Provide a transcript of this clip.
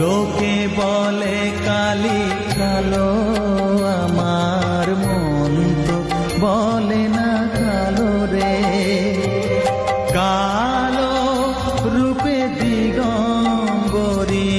লোকে বলে কালি কালো, আমার মন তো বলে না কালো রে। কালো রূপে দিগম্বরী